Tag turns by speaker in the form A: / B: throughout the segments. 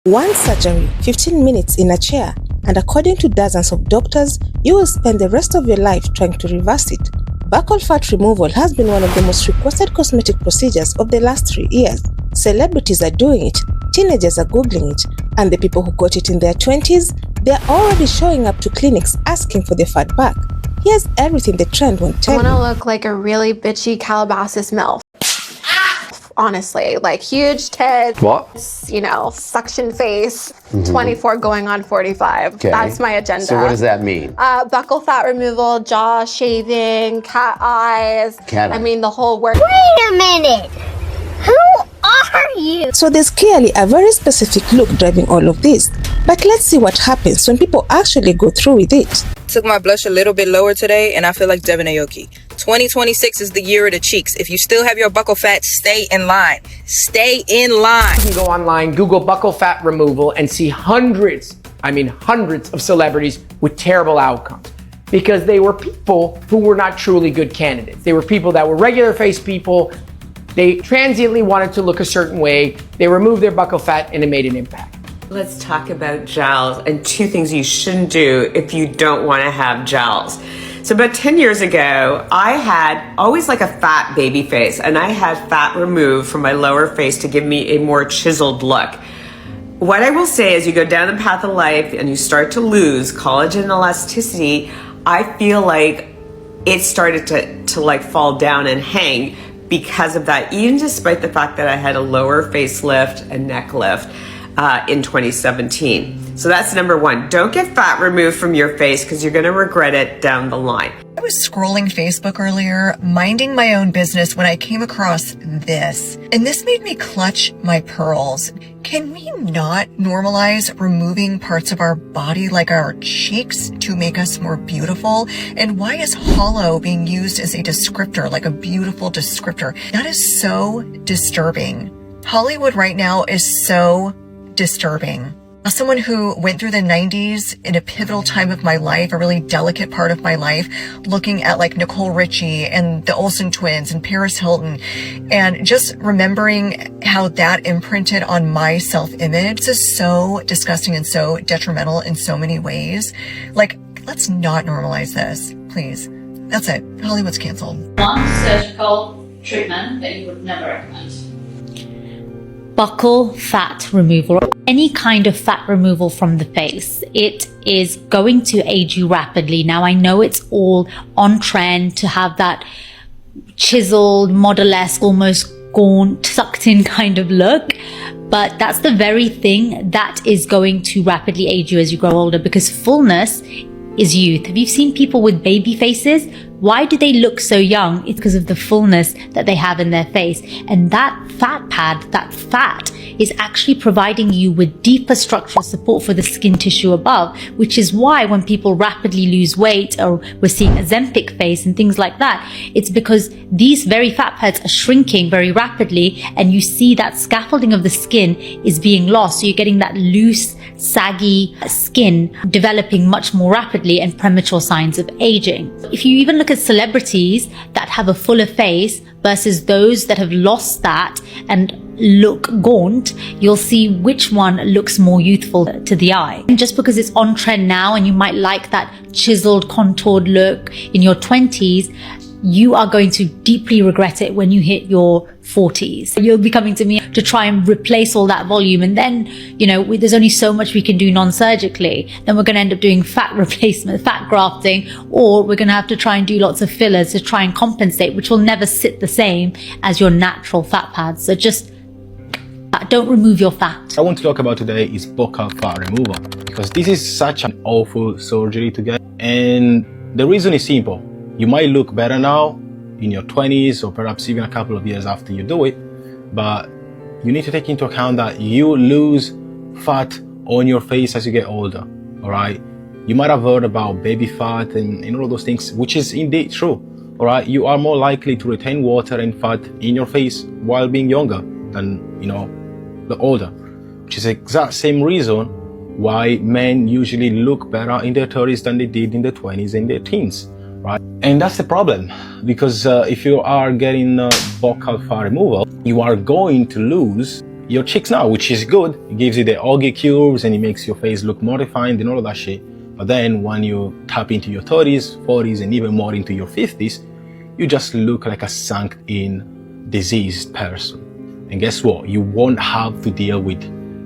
A: One surgery, 15 minutes in a chair, and according to dozens of doctors, you will spend the rest of your life trying to reverse it. Buccal fat removal has been one of the most requested cosmetic procedures of the last 3 years. Celebrities are doing it, teenagers are googling it, and the people who got it in their 20s, they're already showing up to clinics asking for their fat back. Here's everything the trend won't tell you.
B: I want to look like a really bitchy Calabasas MILF. Honestly, like huge tits, you know, suction face, 24 going on 45.
C: Okay.
B: That's my agenda.
C: So what does that mean?
B: Buccal fat removal, jaw shaving, cat eyes. I mean, the whole work.
D: Wait a minute. Who are you?
A: So there's clearly a very specific look driving all of this. But let's see what happens when people actually go through with it.
E: Took my blush a little bit lower today, and I feel like Devin Aoki. 2026 is the year of the cheeks. If you still have your buccal fat, stay in line. Stay in line.
F: You can go online, Google buccal fat removal, and see hundreds of celebrities with terrible outcomes. Because they were people who were not truly good candidates. They were people that were regular face people. They transiently wanted to look a certain way. They removed their buccal fat and it made an impact.
G: Let's talk about gels and 2 things you shouldn't do if you don't want to have gels. So about 10 years ago, I had always like a fat baby face, and I had fat removed from my lower face to give me a more chiseled look. What I will say is you go down the path of life and you start to lose collagen and elasticity, I feel like it started to like fall down and hang because of that, even despite the fact that I had a lower facelift and neck lift in 2017. So that's number 1. Don't get fat removed from your face because you're going to regret it down the line.
H: I was scrolling Facebook earlier, minding my own business, when I came across this. And this made me clutch my pearls. Can we not normalize removing parts of our body like our cheeks to make us more beautiful? And why is hollow being used as a descriptor, like a beautiful descriptor? That is so disturbing. Hollywood right now is so disturbing. As someone who went through the 90s in a pivotal time of my life, a really delicate part of my life, looking at like Nicole Richie and the Olsen twins and Paris Hilton, and just remembering how that imprinted on my self-image, this is so disgusting and so detrimental in so many ways. Like, let's not normalize this, please. That's it. Hollywood's canceled.
I: One surgical treatment that you would never recommend.
J: Buccal fat removal, any kind of fat removal from the face, it is going to age you rapidly. Now, I know it's all on trend to have that chiseled, model-esque, almost gaunt, sucked in kind of look, but that's the very thing that is going to rapidly age you as you grow older, because fullness is youth. Have you seen people with baby faces? Why do they look so young? It's because of the fullness that they have in their face. And that fat pad, that fat, is actually providing you with deeper structural support for the skin tissue above, which is why when people rapidly lose weight, or we're seeing Ozempic face and things like that, it's because these very fat pads are shrinking very rapidly, and you see that scaffolding of the skin is being lost. So you're getting that loose, saggy skin developing much more rapidly, and premature signs of aging. If you even look at celebrities that have a fuller face versus those that have lost that and look gaunt, you'll see which one looks more youthful to the eye. And just because it's on trend now and you might like that chiseled, contoured look in your 20s, you are going to deeply regret it when you hit your 40s. You'll be coming to me to try and replace all that volume, and then, you know, there's only so much we can do non-surgically. Then we're going to end up doing fat replacement, fat grafting, or we're going to have to try and do lots of fillers to try and compensate, which will never sit the same as your natural fat pads. So just don't remove your fat.
K: I want to talk about today is buccal fat removal, because this is such an awful surgery to get, and the reason is simple. You might look better now in your 20s, or perhaps even a couple of years after you do it, but you need to take into account that you lose fat on your face as you get older, all right? You might have heard about baby fat and all of those things, which is indeed true, all right? You are more likely to retain water and fat in your face while being younger than, you know, the older, which is the exact same reason why men usually look better in their 30s than they did in their 20s and their teens. Right? And that's the problem, because if you are getting buccal fat removal, you are going to lose your cheeks now, which is good. It gives you the oggy curves and it makes your face look more refined and all of that shit. But then when you tap into your 30s, 40s, and even more into your 50s, you just look like a sunk in diseased person. And guess what? You won't have to deal with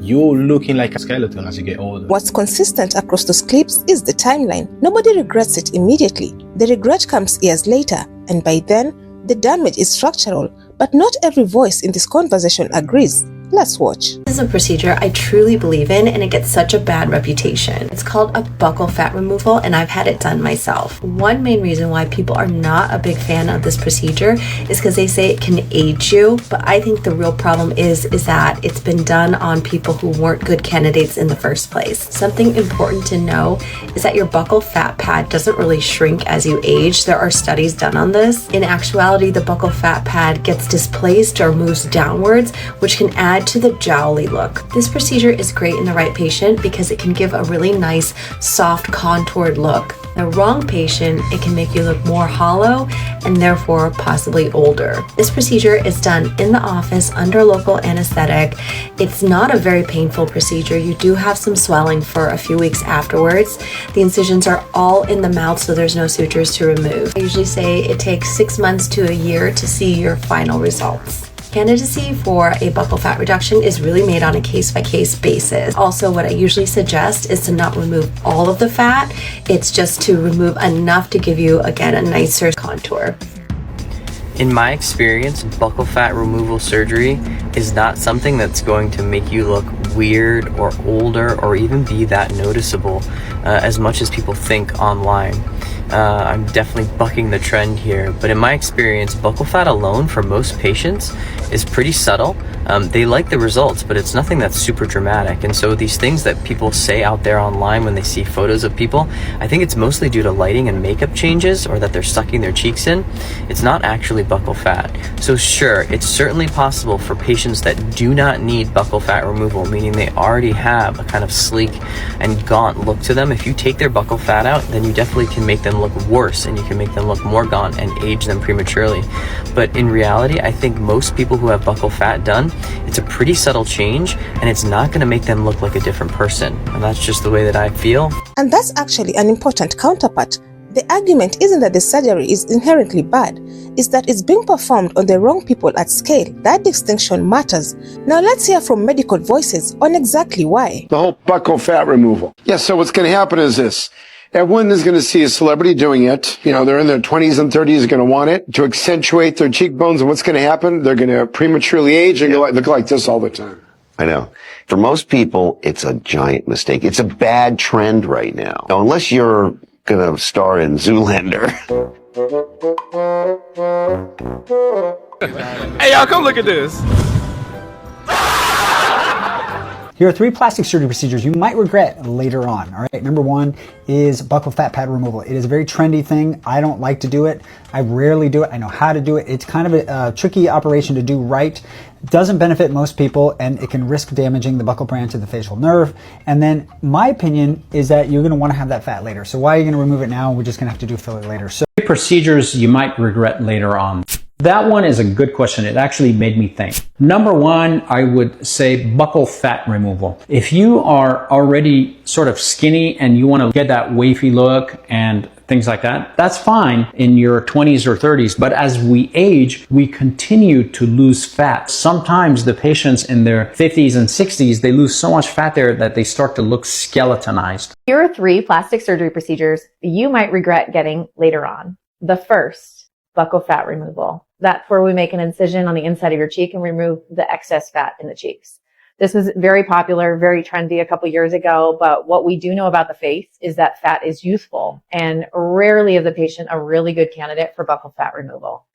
K: you looking like a skeleton as you get older.
A: What's consistent across those clips is the timeline. Nobody regrets it immediately. The regret comes years later, and by then, the damage is structural. But not every voice in this conversation agrees. Let's watch.
C: This is a procedure I truly believe in, and it gets such a bad reputation. It's called a buccal fat removal, and I've had it done myself. One main reason why people are not a big fan of this procedure is because they say it can age you, but I think the real problem is that it's been done on people who weren't good candidates in the first place. Something important to know is that your buccal fat pad doesn't really shrink as you age. There are studies done on this. In actuality, the buccal fat pad gets displaced or moves downwards, which can add to the jowly look. This procedure is great in the right patient because it can give a really nice, soft, contoured look. The wrong patient, it can make you look more hollow and therefore possibly older. This procedure is done in the office under local anesthetic. It's not a very painful procedure. You do have some swelling for a few weeks afterwards. The incisions are all in the mouth, so there's no sutures to remove. I usually say it takes 6 months to a year to see your final results. Candidacy for a buccal fat reduction is really made on a case-by-case basis. Also, what I usually suggest is to not remove all of the fat. It's just to remove enough to give you, again, a nicer contour.
L: In my experience, buccal fat removal surgery is not something that's going to make you look weird or older or even be that noticeable as much as people think online. I'm definitely bucking the trend here, but in my experience, buccal fat alone for most patients is pretty subtle. They like the results, but it's nothing that's super dramatic. And so these things that people say out there online when they see photos of people, I think it's mostly due to lighting and makeup changes, or that they're sucking their cheeks in. It's not actually buccal fat. So sure, it's certainly possible for patients that do not need buccal fat removal, meaning they already have a kind of sleek and gaunt look to them. If you take their buccal fat out, then you definitely can make them look worse, and you can make them look more gaunt and age them prematurely. But in reality, I think most people who have buccal fat done, it's a pretty subtle change, and it's not going to make them look like a different person. And that's just the way that I feel.
A: And that's actually an important counterpart. The argument isn't that the surgery is inherently bad, it's that it's being performed on the wrong people at scale. That distinction matters. Now let's hear from medical voices on exactly why.
M: The whole buccal fat removal. Yes, so what's going to happen is this. Everyone is going to see a celebrity doing it. You know, they're in their 20s and 30s, are going to want it to accentuate their cheekbones. And what's going to happen? They're going to prematurely age and look like this all the time.
N: I know. For most people, it's a giant mistake. It's a bad trend right now. Now, unless you're going to star in Zoolander.
O: Hey, y'all, come look at this.
P: Here are 3 plastic surgery procedures you might regret later on. All right, number 1 is buccal fat pad removal. It is a very trendy thing. I don't like to do it. I rarely do it. I know how to do it. It's kind of a tricky operation to do right. It doesn't benefit most people, and it can risk damaging the buccal branch of the facial nerve. And then my opinion is that you're going to want to have that fat later. So why are you going to remove it now? We're just going to have to do filler later. So
Q: procedures you might regret later on. That one is a good question. It actually made me think. Number 1, I would say buccal fat removal. If you are already sort of skinny and you want to get that wavy look and things like that, that's fine in your 20s or 30s. But as we age, we continue to lose fat. Sometimes the patients in their 50s and 60s, they lose so much fat there that they start to look skeletonized.
R: Here are 3 plastic surgery procedures you might regret getting later on. The first, buccal fat removal. That's where we make an incision on the inside of your cheek and remove the excess fat in the cheeks. This was very popular, very trendy a couple years ago, but what we do know about the face is that fat is youthful, and rarely is the patient a really good candidate for buccal fat removal.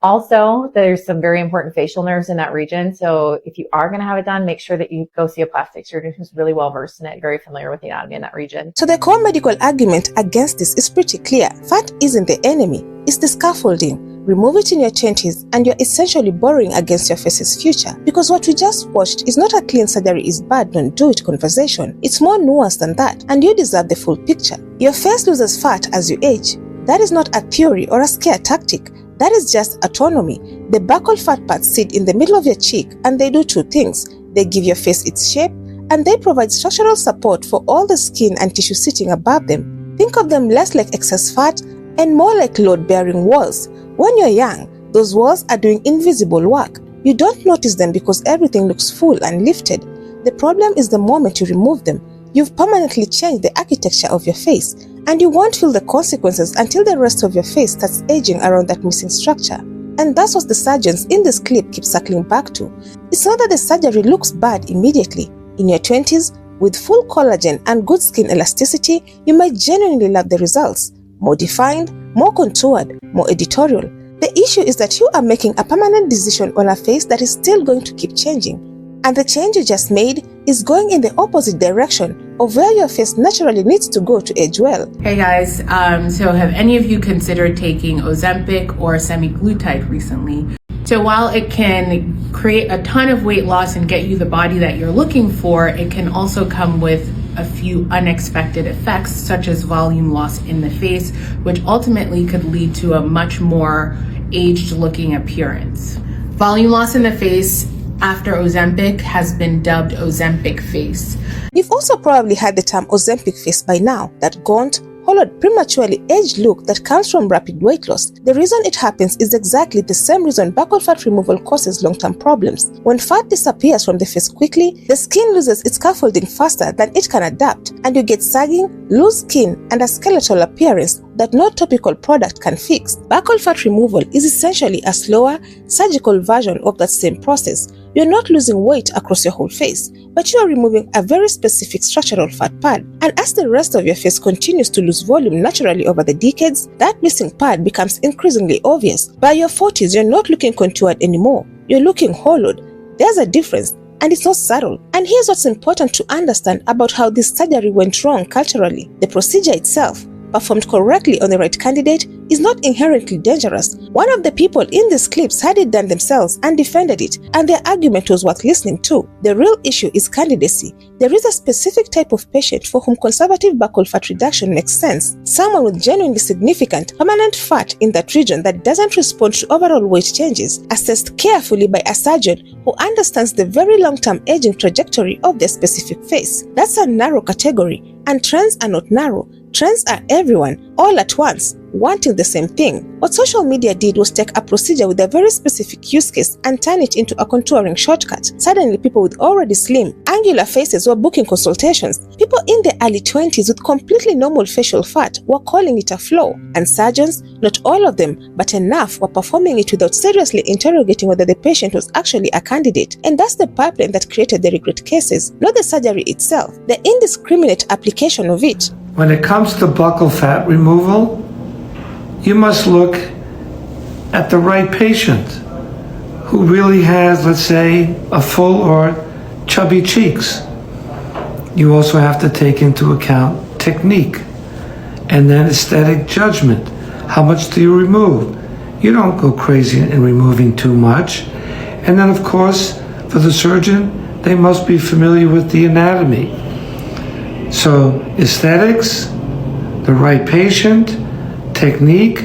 R: Also, there's some very important facial nerves in that region, so if you are going to have it done, make sure that you go see a plastic surgeon who's really well versed in it, very familiar with the anatomy in that region.
A: So the core medical argument against this is pretty clear. Fat isn't the enemy, it's the scaffolding. Remove it in your 20s and you're essentially borrowing against your face's future. Because what we just watched is not a clean surgery is bad, don't do it conversation. It's more nuanced than that, and you deserve the full picture. Your face loses fat as you age. That is not a theory or a scare tactic. That is just autonomy. The buccal fat parts sit in the middle of your cheek, and they do 2 things. they give your face its shape, and they provide structural support for all the skin and tissue sitting above them. Think of them less like excess fat and more like load-bearing walls. When you're young, those walls are doing invisible work. You don't notice them because everything looks full and lifted. The problem is the moment you remove them, you've permanently changed the architecture of your face, and you won't feel the consequences until the rest of your face starts aging around that missing structure. And that's what the surgeons in this clip keep circling back to. It's not that the surgery looks bad immediately. In your 20s, with full collagen and good skin elasticity, you might genuinely love the results. More defined, more contoured, more editorial. The issue is that you are making a permanent decision on a face that is still going to keep changing. And the change you just made is going in the opposite direction of where your face naturally needs to go to age well.
O: Hey guys, so have any of you considered taking Ozempic or semaglutide recently? So while it can create a ton of weight loss and get you the body that you're looking for, it can also come with a few unexpected effects, such as volume loss in the face, which ultimately could lead to a much more aged looking appearance. Volume loss in the face after Ozempic has been dubbed Ozempic face.
A: You've also probably heard the term Ozempic face by now, that gaunt, hollowed, prematurely aged look that comes from rapid weight loss. The reason it happens is exactly the same reason buccal fat removal causes long-term problems. When fat disappears from the face quickly, the skin loses its scaffolding faster than it can adapt, and you get sagging, loose skin, and a skeletal appearance that no topical product can fix. Buccal fat removal is essentially a slower, surgical version of that same process. You're not losing weight across your whole face, but you are removing a very specific structural fat pad. And as the rest of your face continues to lose volume naturally over the decades, that missing pad becomes increasingly obvious. By your 40s, you're not looking contoured anymore. You're looking hollowed. There's a difference, and it's not subtle. And here's what's important to understand about how this surgery went wrong culturally. The procedure itself, performed correctly on the right candidate, is not inherently dangerous. One of the people in these clips had it done themselves and defended it, and their argument was worth listening to. The real issue is candidacy. There is a specific type of patient for whom conservative buccal fat reduction makes sense. Someone with genuinely significant permanent fat in that region that doesn't respond to overall weight changes, assessed carefully by a surgeon who understands the very long-term aging trajectory of their specific face. That's a narrow category, and trends are not narrow. Trends are everyone, all at once, wanting the same thing. What social media did was take a procedure with a very specific use case and turn it into a contouring shortcut. Suddenly, people with already slim, angular faces were booking consultations. People in their early 20s with completely normal facial fat were calling it a flaw. And surgeons, not all of them, but enough, were performing it without seriously interrogating whether the patient was actually a candidate. And that's the pipeline that created the regret cases, not the surgery itself, the indiscriminate application of it.
S: When it comes to buccal fat removal, you must look at the right patient who really has, let's say, a full or chubby cheeks. You also have to take into account technique and then aesthetic judgment. How much do you remove? You don't go crazy in removing too much. And then, of course, for the surgeon, they must be familiar with the anatomy. So aesthetics, the right patient, technique,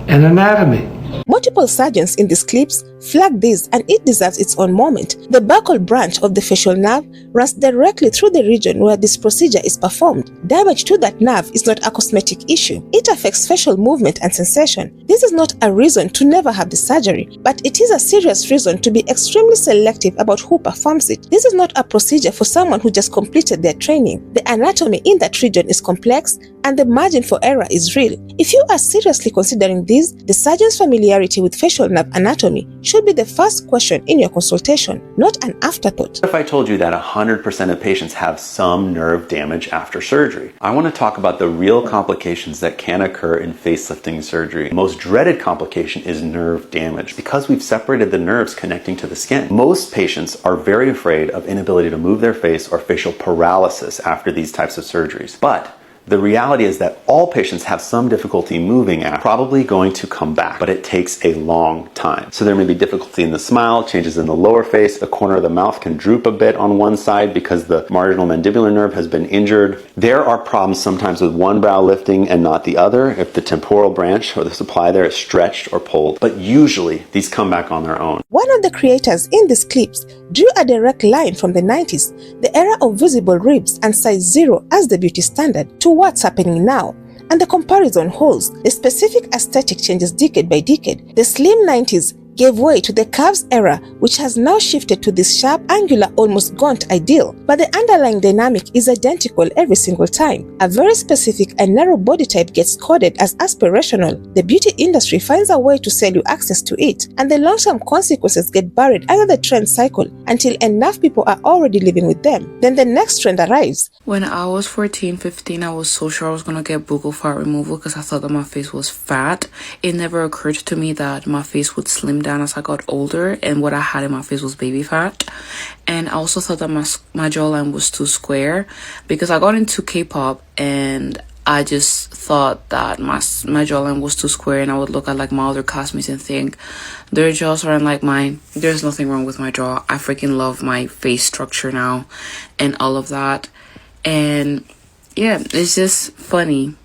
S: and anatomy.
A: Multiple surgeons in these clips flag this, and it deserves its own moment. The buccal branch of the facial nerve runs directly through the region where this procedure is performed. Damage to that nerve is not a cosmetic issue. It affects facial movement and sensation. This is not a reason to never have the surgery, but it is a serious reason to be extremely selective about who performs it. This is not a procedure for someone who just completed their training. The anatomy in that region is complex, and the margin for error is real. If you are seriously considering this, the surgeon's familiarity with facial nerve anatomy should be the first question in your consultation, not an afterthought.
T: What if I told you that 100% of patients have some nerve damage after surgery? I want to talk about the real complications that can occur in facelifting surgery. The most dreaded complication is nerve damage because we've separated the nerves connecting to the skin. Most patients are very afraid of inability to move their face or facial paralysis after these types of surgeries. But The reality is that all patients have some difficulty moving and probably going to come back, but it takes a long time. So there may be difficulty in the smile, changes in the lower face, the corner of the mouth can droop a bit on one side because the marginal mandibular nerve has been injured. There are problems sometimes with one brow lifting and not the other if the temporal branch or the supply there is stretched or pulled, but usually these come back on their own.
A: One of the creators in these clips drew a direct line from the 90s, the era of visible ribs and size 0 as the beauty standard, to what's happening now. And the comparison holds. The specific aesthetic changes decade by decade. The slim 90s gave way to the curves era, which has now shifted to this sharp, angular, almost gaunt ideal. But the underlying dynamic is identical every single time. A very specific and narrow body type gets coded as aspirational. The beauty industry finds a way to sell you access to it, and the long-term consequences get buried under the trend cycle until enough people are already living with them. Then the next trend arrives.
U: When I was 14, 15, I was so sure I was gonna get buccal fat removal because I thought that my face was fat. It never occurred to me that my face would slim down as I got older, and what I had in my face was baby fat. And I also thought that my jawline was too square because I got into K-pop and I just thought that my jawline was too square, and I would look at like my other classmates and think their jaws aren't like mine. There's nothing wrong with my jaw. I freaking love my face structure now and all of that. And yeah, it's just funny.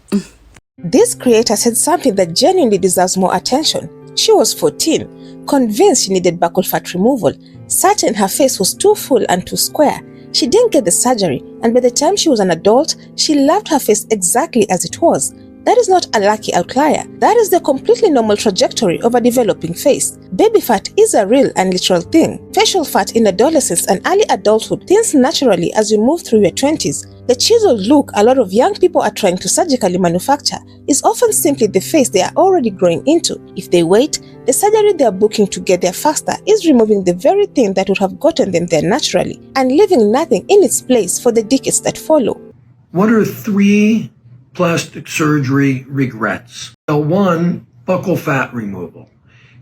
A: This creator said something that genuinely deserves more attention. She was 14, convinced she needed buccal fat removal, certain her face was too full and too square. She didn't get the surgery, and by the time she was an adult, she loved her face exactly as it was. That is not a lucky outlier. That is the completely normal trajectory of a developing face. Baby fat is a real and literal thing. Facial fat in adolescence and early adulthood thins naturally as you move through your 20s. The chiseled look a lot of young people are trying to surgically manufacture is often simply the face they are already growing into. If they wait, the surgery they are booking to get there faster is removing the very thing that would have gotten them there naturally and leaving nothing in its place for the decades that follow.
S: What are 3 plastic surgery regrets? One, buccal fat removal.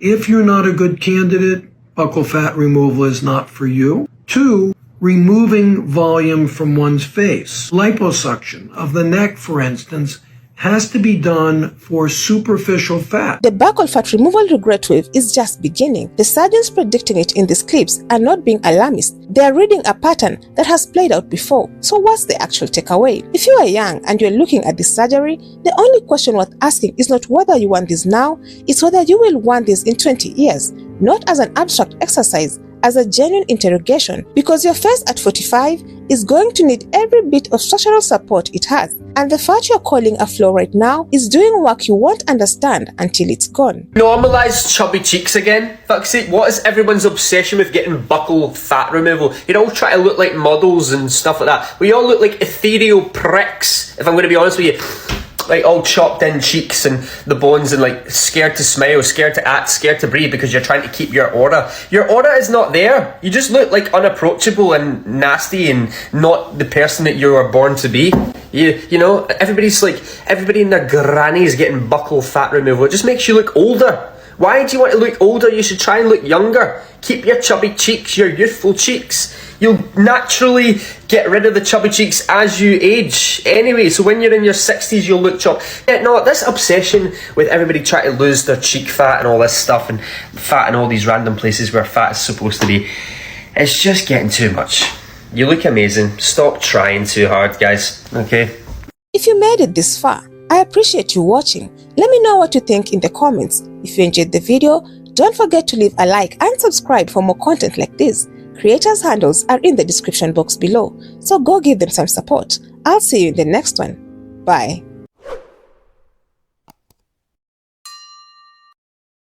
S: If you're not a good candidate, buccal fat removal is not for you. 2, removing volume from one's face. Liposuction of the neck, for instance, has to be done for superficial fat.
A: The buccal fat removal regret wave is just beginning. The surgeons predicting it in these clips are not being alarmist. They are reading a pattern that has played out before. So what's the actual takeaway? If you are young and you're looking at this surgery, the only question worth asking is not whether you want this now, it's whether you will want this in 20 years. Not as an abstract exercise, as a genuine interrogation, because your face at 45 is going to need every bit of structural support it has, and the fat you're calling a flaw right now is doing work you won't understand until it's gone.
V: Normalise chubby cheeks again. Fuck's sake, what is everyone's obsession with getting buccal fat removal? You all try to look like models and stuff like that. We all look like ethereal pricks, if I'm going to be honest with you. Like all chopped in cheeks and the bones and like scared to smile, scared to act, scared to breathe because you're trying to keep your aura. Your aura is not there. You just look like unapproachable and nasty and not the person that you were born to be. You know, everybody in their grannies getting buccal fat removal. It just makes you look older. Why do you want to look older? You should try and look younger. Keep your chubby cheeks, your youthful cheeks. You'll naturally get rid of the chubby cheeks as you age anyway, so when you're in your 60s you'll look chubby. Yeah, no, this obsession with everybody trying to lose their cheek fat and all this stuff and fat in all these random places where fat is supposed to be, it's just getting too much. You look amazing. Stop trying too hard, guys, okay?
A: If you made it this far, I appreciate you watching. Let me know what you think in the comments. If you enjoyed the video, don't forget to leave a like and subscribe for more content like this. Creators' handles are in the description box below, so go give them some support. I'll see you in the next one. Bye.